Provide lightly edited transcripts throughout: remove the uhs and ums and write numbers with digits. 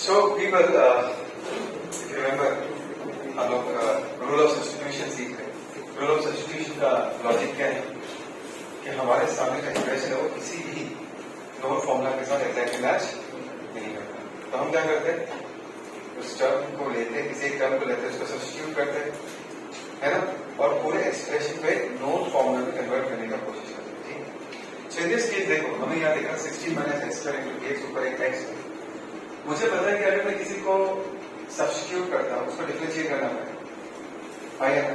So people, if you remember, हम लोग rule of substitution सीख रहे हैं। रूल ऑफ सब्स्टिट्यूशन का लॉजिक क्या है कि हमारे सामने का एक्सप्रेशन है वो किसी भी नोन फॉर्मूला के साथ एग्जैक्टली मैच नहीं करता। तो हम क्या करते हैं, उस टर्म को लेते हैं, किसी एक टर्म को लेते हैं, उसको सब्स्टिट्यूट करते हैं, है ना, और पूरे एक्सप्रेशन को एक नोन फॉर्मूला में कन्वर्ट करने का कोशिश करते हैं। ठीक है, सो इन दिस केस देखो, हमें यहाँ देखा 16 minus x square into x ऊपर एक एक्स। मुझे पता है कि अगर मैं किसी को सब्स्टिट्यूट करता हूँ, उसको डिफरेंशिएट करना पड़ेगा, आया ना।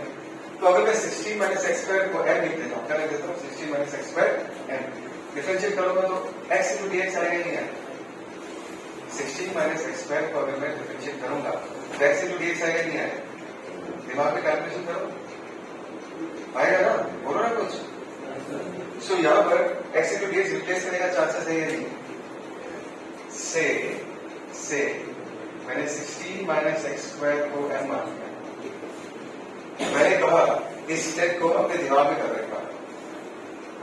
तो अगर मैं 16 माइनस एक्स स्क्वायर को m लिख देता हूँ, क्या लिख देता हूँ, 16 minus x square m। Differentiate करूंगा तो x इंटू dx आएगा नहीं आएगा। 16 माइनस एक्स स्क्वायर को अगर मैं डिफरेंशिएट करूंगा तो x इंटू dx आएगा नहीं आएगा। दिमाग में कैलकुलेशन करो, आएगा ना, बोलो ना कुछ। सो यहाँ पर x इंटू dx रिप्लेस करने का चांसेस है या नहीं? से मैंने 16 माइनस एक्स स्क्वायर को m मान लिया। मैंने कहा इस स्टेप को अपने दिमाग में कर रखा।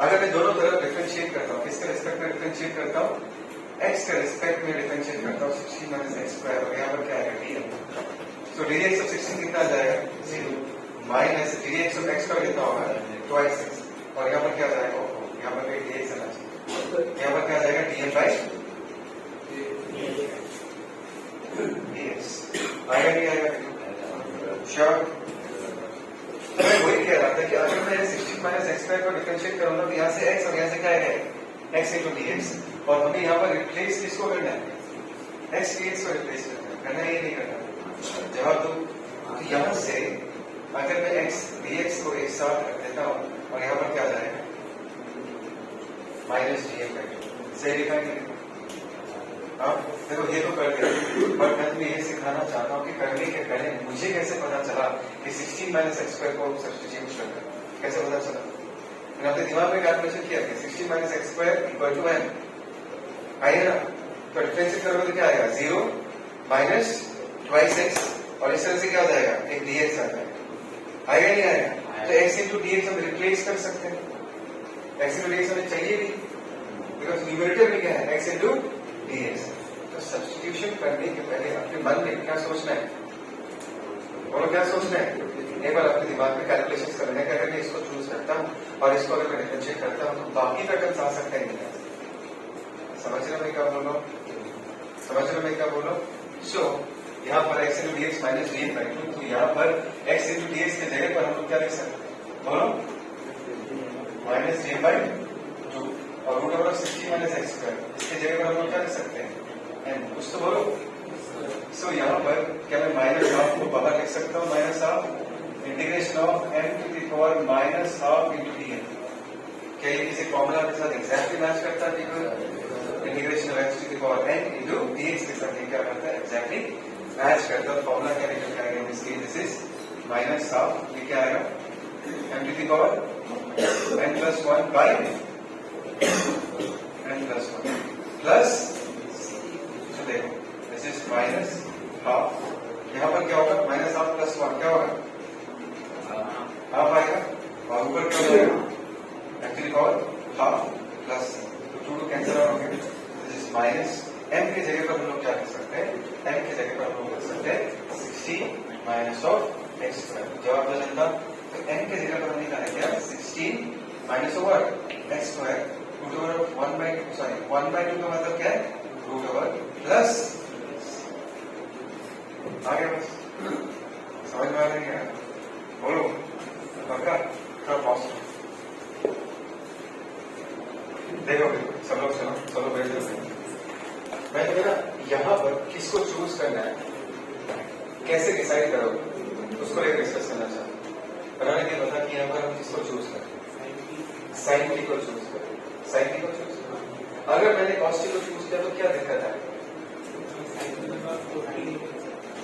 अगर मैं दोनों तरफ डिफरेंशिएट करता हूँ, किसके रिस्पेक्ट में डिफरेंशिएट करता हूँ, x के रिस्पेक्ट में डिफरेंशिएट करता हूँ 16 माइनस एक्स स्क्वायर, और यहाँ पर क्या आएगा dm। तो dx ऑफ 16 कितना आ जाएगा, 0 माइनस dx ऑफ x का कितना होगा, 2x, और यहाँ पर क्या जाएगा, यहाँ पर dx आना चाहिए, यहाँ पर क्या जाएगा dm बाई dx। आएगा नहीं आएगा? श्योर। मैं वही कह रहा था कि अगर मैं 16 माइनस एक्स स्क्वायर को डिफरेंशिएट करूंगा तो यहाँ से x और यहाँ से क्या आएगा, x इंटू dx, और हमें यहाँ पर रिप्लेस किसको करना है, x dx को रिप्लेस करना है, ये नहीं करना। जवाब दो। तो यहाँ से अगर मैं x dx को एक साथ रख देता हूँ और यहाँ पर क्या जाएगा, माइनस dm। सही लिखा है? हाँ, देखो ये तो कर दिया, बट मैं तुम्हें ये सिखाना चाहता हूँ कि करने के पहले मुझे कैसे पता चला कि 16 माइनस एक्स स्क्वायर को सब्स्टिट्यूट करना, कैसे पता चला? मैंने अपने दिमाग में कैलकुलेशन किया कि 16 minus x square equal to m, आइए ना, तो डिफरेंशिएट करोगे तो क्या आएगा, 0 माइनस ट्वाइस एक्स, और इस तरह से क्या हो जाएगा, एक dx आ जाएगा, आएगा नहीं आएगा? तो x इंटू dx हम रिप्लेस कर सकते हैं, x इंटू dx हमें चाहिए भी, बिकॉज न्यूमरेटर में क्या है, x इंटू dx। तो सब्स्टिट्यूशन करने के पहले अपने मन में क्या सोचना है, बोलो क्या सोचना है? एक बार अपने दिमाग में कैलकुलेशन करने का, अगर मैं इसको चूज करता हूँ और इसको अगर मैं डिफरेंशिएट करता हूँ तो बाकी पैटर्न आ सकते हैं नहीं। समझ रहे मैं क्या बोलो, समझ रहे मैं क्या बोलो? सो यहाँ पर x into dx minus dm by 2, तो यहाँ पर x इंटू dx की जगह पर हम लोग क्या लिख सकते हैं, बोलो, माइनस dm बाई 2, और root over 16 minus x square, इसकी जगह पर हम लोग क्या लिख सकते हैं, m। कुछ तो बोलो। सो यहाँ पर क्या मैं माइनस हाफ को बाहर लिख सकता हूँ, minus half integration of m to the power minus half into dm। क्या ये किसी फॉर्मूला के साथ एग्जैक्टली मैच करता है? Integration of x to the power n into dx के साथ ये क्या करता है, एग्जैक्टली मैच करता है। फॉर्मूला क्या निकल के आएगा, इसके दिस इज माइनस हाफ, ये क्या आएगा, m to the power n plus 1 by n plus 1 plus, देखो दिस इज माइनस हाफ, यहाँ पर क्या होगा, माइनस हाफ प्लस 1 क्या होगा, हाफ आएगा, और ऊपर क्या हो जाएगा, actually power half plus 2 to cancel out हो गया। दिस इज माइनस m की जगह पर हम लोग क्या कर सकते हैं, m की जगह पर हम लोग कर सकते हैं 16 माइनस ऑफ एक्स स्क्वायर। जवाब दो जनता। तो m की जगह पर हमने क्या किया, 16 minus over x square, root over 1 by 2 का मतलब क्या है, रूट ओवर प्लस, आगे बस समझ में आ रही है, बोलो पक्का, थोड़ा पॉज देखो, सब लोग सुनो, सब लोग बैठ जाओ। मैं तो ना यहाँ पर किसको चूज करना है, कैसे डिसाइड करोगे, उसको लेकर डिस्कस करना चाहता हूँ। बनाने के बता कि यहाँ पर हम किसको चूज करें, साइन टी को चूज करें, साइन टी को चूज करें। अगर मैंने कॉस टी को चूज किया तो क्या दिक्कत है,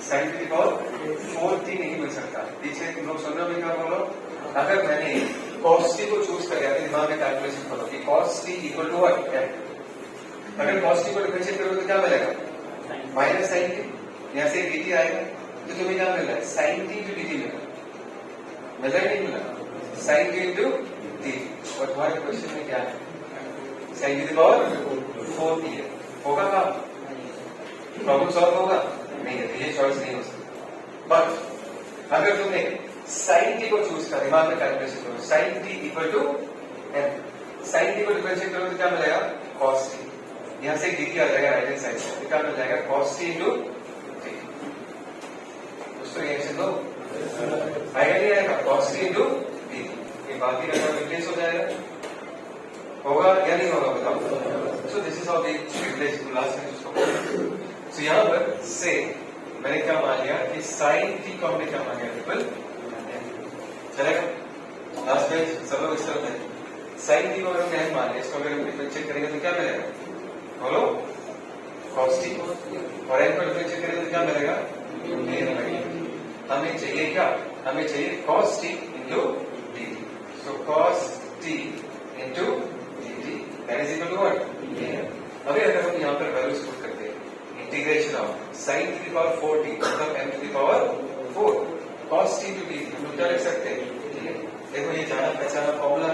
साइन टी और 4t नहीं मिल सकता। पीछे तुम लोग सुन रहे हो क्या बोलो, अगर मैंने cos t को चूज कर लिया तो दिमाग में कैलकुलेशन करो कि cos t equal to what है। अगर cos t को डिफरेंशिएट करोगे तो क्या मिलेगा, माइनस साइन टी, यहाँ से dt आएगा, तो तुम्हें क्या मिल रहा है, साइन टी इंटू dt मिल रहा है, नहीं मिला, साइन टी इंटू टी। और तुम्हारे क्वेश्चन में क्या है, साइन टी की पावर 4t है, होगा काम प्रॉब्लम सॉल्व होगा नहीं है, तो ये चॉइस नहीं हो सकती। बट अगर तुमने साइन टी को चूज कर, दिमाग में कैलकुलेशन करो, sine t equal to n, sine t को डिफरेंशिएट करो तो क्या मिलेगा, कॉस टी, यहां से dt आ जाएगा राइट हैंड साइड से, तो क्या मिल जाएगा, कॉस टी इंटू टी। उसको रिएक्शन दो, आएगा नहीं आएगा, कॉस टी इंटू टी, ये बाकी का रिप्लेस हो जाएगा, होगा या नहीं होगा बताओ। So this is how we replace last में उसको। सो यहां पर से मैंने क्या मान लिया कि साइन टी को हमने क्या मान लिया, ट्रिपल चलेगा। लास्ट में सब लोग इस तरफ है, साइन टी को अगर हमने मान लिया, इसको अगर हम डिफरेंशिएट करेंगे तो क्या मिलेगा, बोलो, कॉस टी, और एन को डिफरेंशिएट करेंगे तो क्या मिलेगा, हमें चाहिए क्या, हमें चाहिए cos t into dt, so cos t into dt that is equal to what, अभी अगर हम यहाँ पर वैल्यूज पुट करते हैं, integration of sin to the power 4t मतलब m to the power 4 cos t to dt, हम क्या लिख सकते हैं, ठीक है, देखो ये जाना पहचाना formula,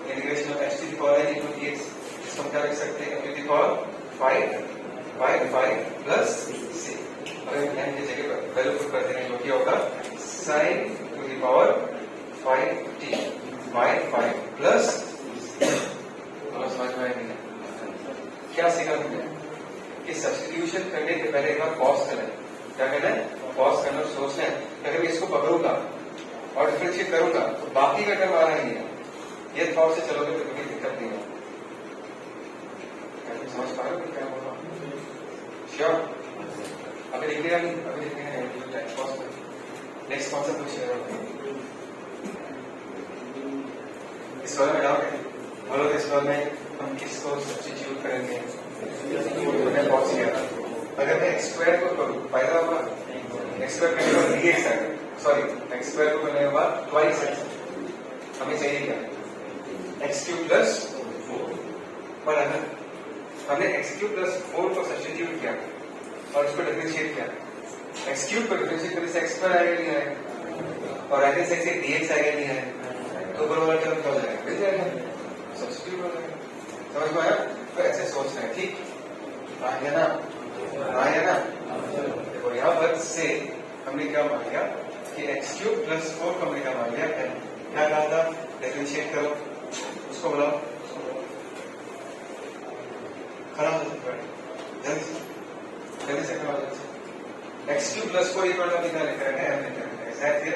integration of x to the power n into dx, इसको हम क्या लिख सकते हैं, m to the power 5 by 5 plus c, अगर n की जगह पर वैल्यू पुट करते हैं जो कि होगा sin to the power 5t by 5 plus समझ में नहीं क्या सीखा तुमने कि सब्स्टिट्यूशन करने के पहले एक बार पॉज करना है, क्या करना है, पॉज करना, सोचना है कि अगर मैं इसको पकड़ूंगा और डिफरेंशिएट करूंगा तो बाकी का टर्म आ रहा ही है, ये थॉट से चलोगे तो कोई दिक्कत नहीं होगी। समझ पा रहे हो क्या बोल रहा हूँ, श्योर, अभी लिखने नहीं, अभी लिखने हैं, नेक्स्ट कौन सा क्वेश्चन, इस वाले में डाउट है, बोलो इस वाले में हम किसको सब्स्टिट्यूट करेंगे, पॉज किया था, अगर मैं एक्स स्क्वायर को करूं फायदा होगा, एक्स स्क्वायर करने के बाद dx आएगा, सॉरी एक्स स्क्वायर को करने के बाद ट्वाइस आएगा, हमें चाहिए क्या, एक्स क्यूब प्लस 4, पर अगर हमने एक्स क्यूब प्लस 4 को सब्स्टिट्यूट किया और इसको डिफरेंशिएट किया, एक्स क्यूब को डिफरेंशिएट करने से एक्स स्क्वायर आएगा नहीं आएगा, और राइट हैंड साइड से dx आएगा नहीं आएगा, तो ऊपर वाला टर्म क्या हो जाएगा, मिल जाएगा, सब्स्टिट्यूट हो जाएगा, समझ में आया, तो ऐसे सोचना है, ठीक, आया ना, आया ना, देखो यहाँ पर से हमने क्या मान लिया कि एक्स क्यूब प्लस 4 को हमने क्या मान लिया, क्या कहा था, डिफरेंशिएट करो, उसको बुलाओ, खड़ा हो जल्दी से खड़ा हो जाए, x cube plus 4 equal to क्या लिख रहे हैं, ऐसा है फिर,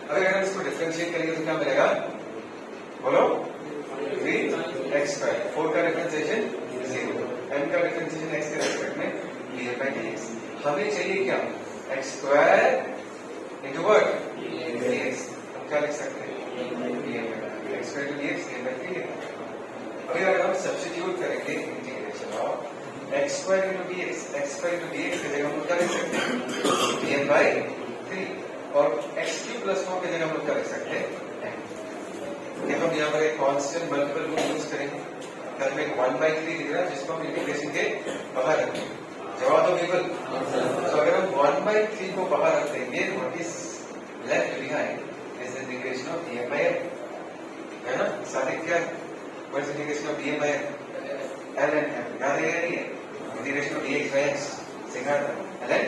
अगर हम इसको डिफरेंशिएट करेंगे तो क्या मिलेगा, बोलो, 3x स्क्वायर, 4 का डिफरेंशिएशन 0, m का डिफरेंशिएशन x के रेस्पेक्ट में df/dx, हमें चाहिए क्या, x square into what, dx, हम क्या लिख सकते हैं, x square into dx df/dx, अभी अगर हम सब्स्टिट्यूट करेंगे integration of x square into dx, x square into dx की जगह हम क्या लिख सकते हैं, df/3, और x क्यूब प्लस 4 की जगह हम क्या लिख सकते हैं, देखो हम यहाँ पर एक कांस्टेंट मल्टीपल रूल यूज करेंगे, घर में 1/3 दिख रहा है जिसको हम इंटीग्रेशन के बाहर रखेंगे, जवाब दो पीपल, तो अगर हम 1/3 को बाहर रख देंगे, what is left behind is the integration of dm/n, है ना, साथ ही क्या, what is integration of dm/n, ln m, याद है या नहीं है, इंटीग्रेशन ऑफ dx/x सिखा था, ln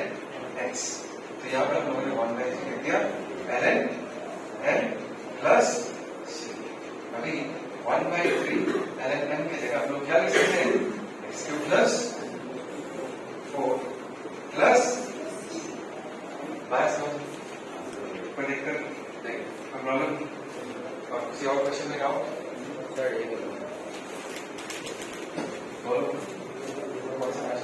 x, तो यहाँ पर हम लोगों ने 1/3 लिख दिया, ln n प्लस, अभी 1/3 ln m की जगह हम लोग क्या लिख सकते हैं, x क्यूब प्लस 4 प्लस, बात समझ पर देखकर देख प्रॉब्लम, और किसी और क्वेश्चन में आओ, बोलो